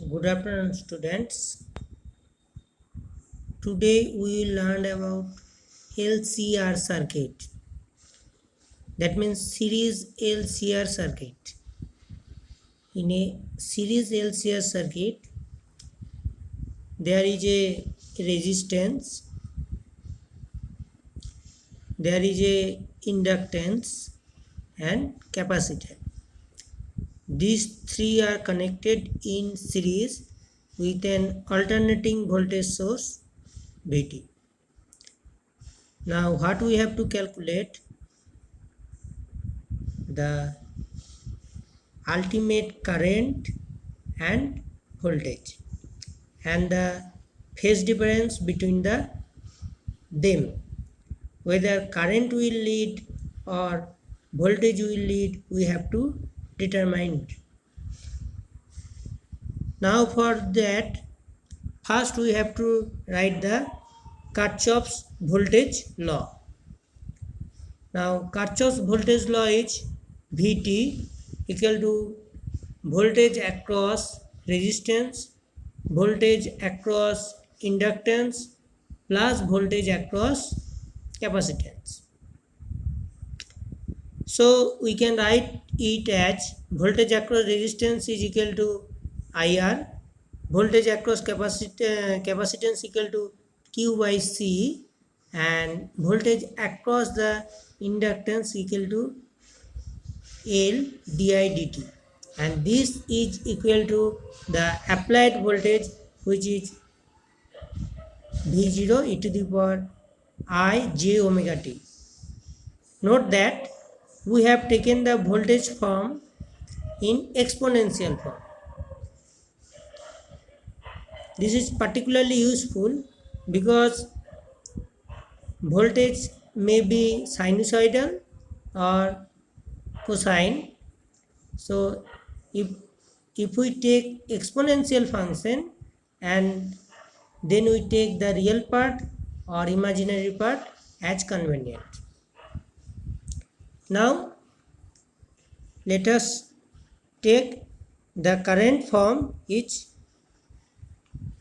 Good afternoon, students. Today we will learn about LCR circuit. That means series LCR circuit. In a series LCR circuit, there is a resistance, there is a inductance and capacitor. These three are connected in series with an alternating voltage source Vt. Now what we have to calculate? The ultimate current and voltage and the phase difference between them. Whether current will lead or voltage will lead, we have to determine. Now for that, first we have to write the Kirchhoff's voltage law. Now Kirchhoff's voltage law is Vt equal to voltage across resistance, voltage across inductance plus voltage across capacitance. So we can write it as voltage across resistance is equal to IR, voltage across capacitance equal to Q by C, and voltage across the inductance equal to L di dt, and this is equal to the applied voltage, which is V0 e to the power I j omega t. Note that we have taken the voltage form in exponential form. This is particularly useful because voltage may be sinusoidal or cosine. So if we take exponential function and then we take the real part or imaginary part as convenient. Now let us take the current form is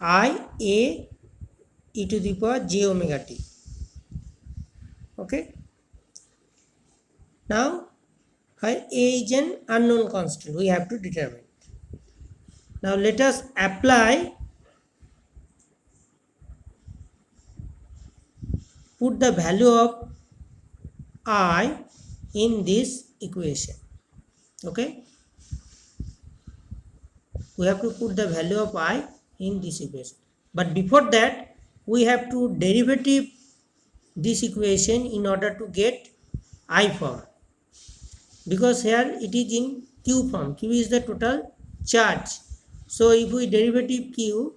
I a e to the power j omega t. Okay. Now a is an unknown constant, we have to determine. Now let us apply, put the value of I in this equation. Okay, we have to put the value of I in this equation, but before that we have to derivative this equation in order to get I form, because here it is in Q form. Q is the total charge, so if we derivative Q,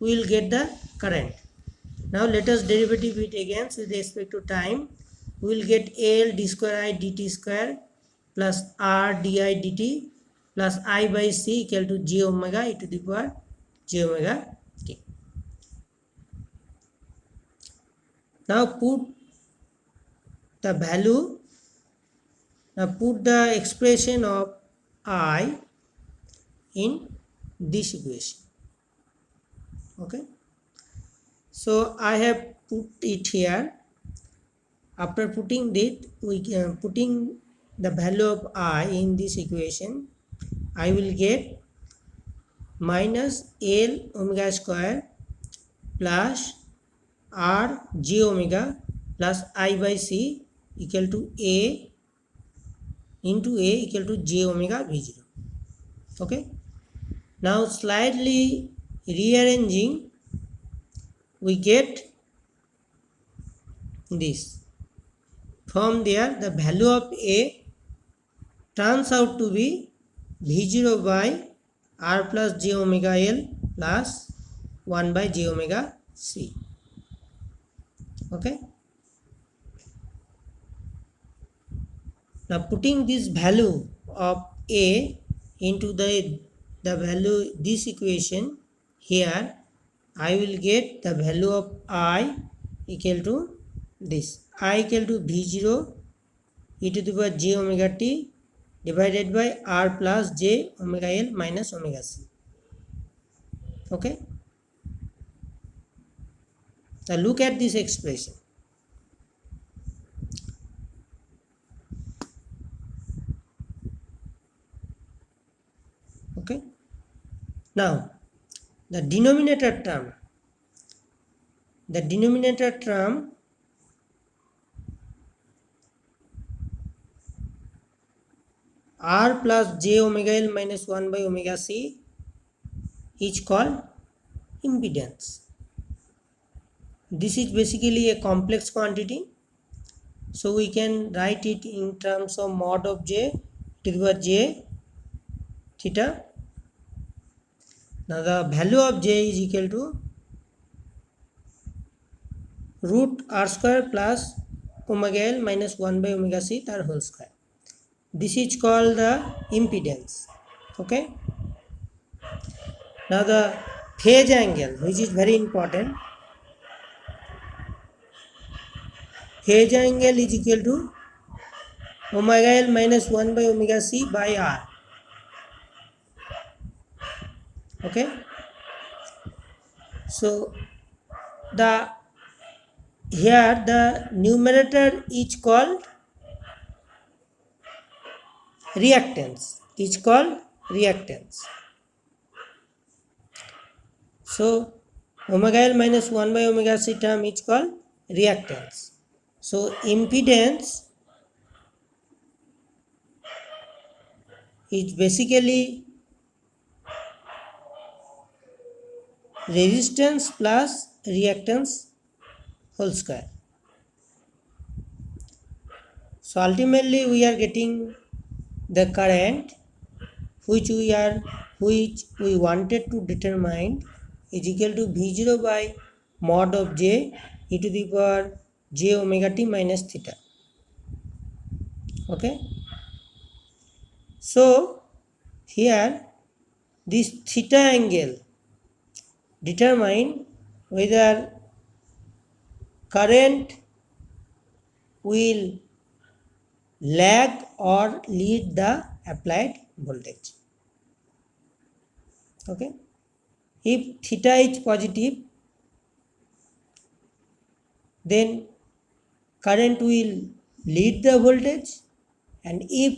we will get the current. Now let us derivative it again with respect to time. We will get L d square I dt square plus R di dt plus I by C equal to j omega e to the power j omega t. Now put the value, now put the expression of I in this equation. Okay, so I have put it here. After putting it, putting the value of I in this equation, I will get minus L omega square plus R j omega plus I by C equal to A into A equal to j omega V0. Okay, now slightly rearranging, we get this. From there the value of A turns out to be V0 by R plus j omega L plus 1 by j omega C. Okay, now putting this value of A into the value this equation here, I will get the value of I equal to this, I equal to V0 e to the power j omega t divided by R plus j omega L minus omega C. Okay. Now look at this expression. Okay. Now the denominator term r plus j omega l minus 1 by omega c is called impedance. This is basically a complex quantity, so we can write it in terms of mod of j to the power j theta. Now the value of j is equal to root r square plus omega l minus 1 by omega c tar whole square. This is called the impedance. Okay. Now the phase angle, which is very important, phase angle is equal to omega l minus 1 by omega c by r. Okay. So here the numerator is called reactance. So omega l minus 1 by omega c term is called reactance. So impedance is basically resistance plus reactance whole square. So ultimately we are getting the current which we wanted to determine is equal to V0 by mod of j e to the power j omega t minus theta. Okay. So here this theta angle determine whether current will lag or lead the applied voltage. Okay. If theta is positive, then current will lead the voltage, and if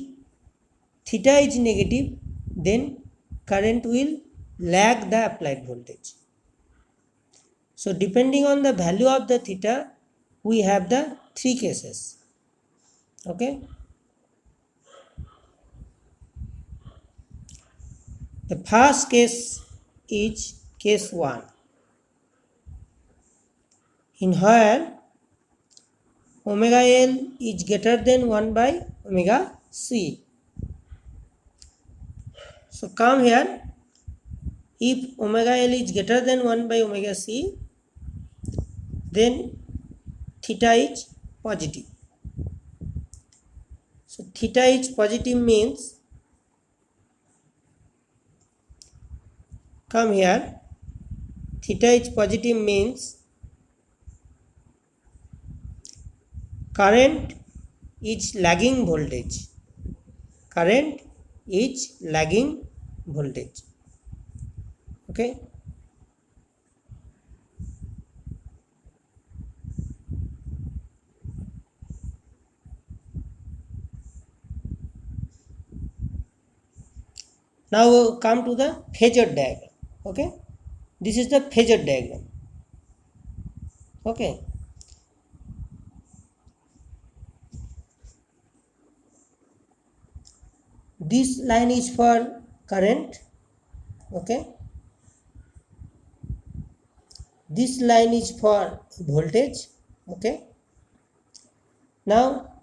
theta is negative, then current will lag the applied voltage. So depending on the value of the theta, we have the three cases. Okay. The first case is case 1, in where omega l is greater than 1 by omega c. So come here, if omega l is greater than 1 by omega c, then theta is positive. So theta is positive means, come here, theta is positive means current is lagging voltage. Okay. Now come to the phasor diagram. Okay. This is the phasor diagram. Okay. This line is for current. Okay. This line is for voltage. Okay. Now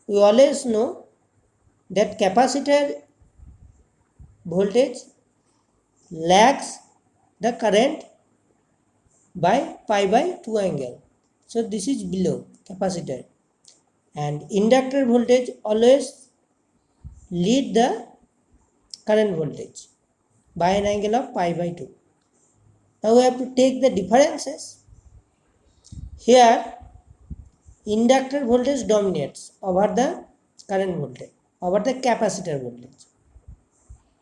we always know that capacitor voltage lags the current by pi by 2 angle. So this is below capacitor, and inductor voltage always lead the current voltage by an angle of pi by 2. Now we have to take the differences. Here inductor voltage dominates over the current voltage, over the capacitor voltage.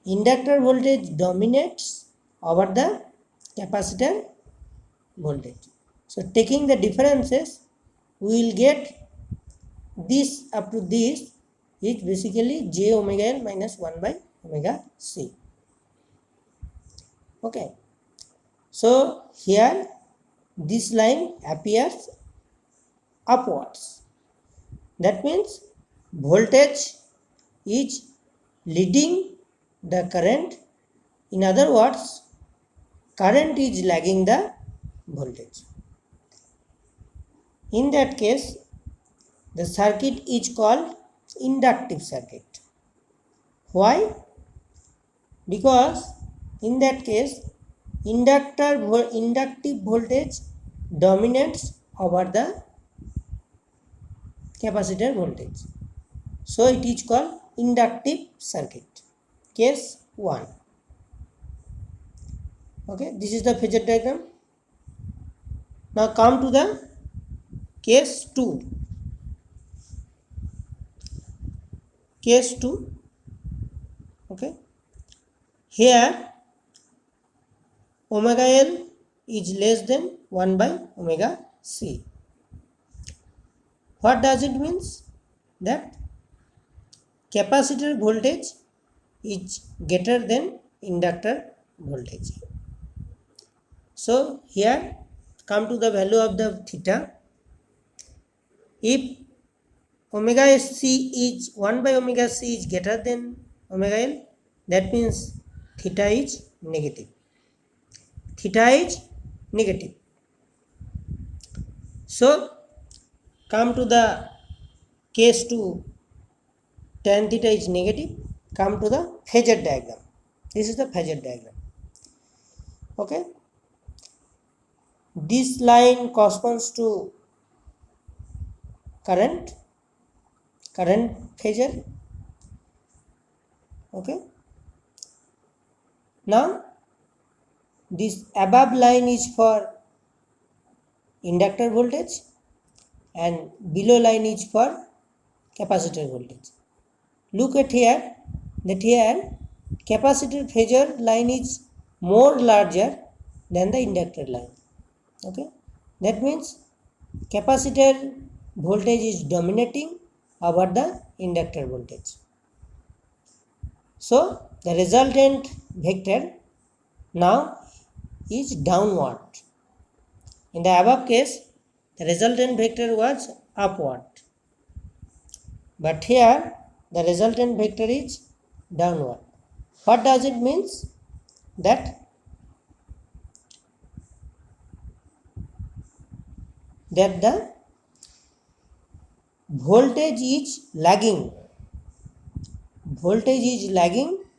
Inductor voltage dominates over the capacitor voltage. So taking the differences, we will get this up to this is basically j omega L minus 1 by omega C. Okay. So here this line appears upwards. That means voltage is leading the current. In other words, current is lagging the voltage. In that case, the circuit is called inductive circuit. Why? Because in that case, inductive voltage dominates over the capacitor voltage. So it is called inductive circuit. Case 1. Okay, this is the phasor diagram. Now come to the case 2. Case 2. Okay, here omega L is less than 1 by omega C. What does it means? That capacitor voltage is greater than inductor voltage. So here come to the value of the theta. If omega C is 1 by omega C is greater than omega L, that means theta is negative. Theta is negative. So come to the case 2, tan theta is negative. Come to the phasor diagram. This is the phasor diagram. Okay. This line corresponds to current phasor. Okay. Now this above line is for inductor voltage and below line is for capacitor voltage. Look at here, that here capacitor phasor line is more larger than the inductor line. Okay, that means capacitor voltage is dominating over the inductor voltage. So the resultant vector now is downward. In the above case, the resultant vector was upward, but here the resultant vector is downward. What does it means? That the voltage is lagging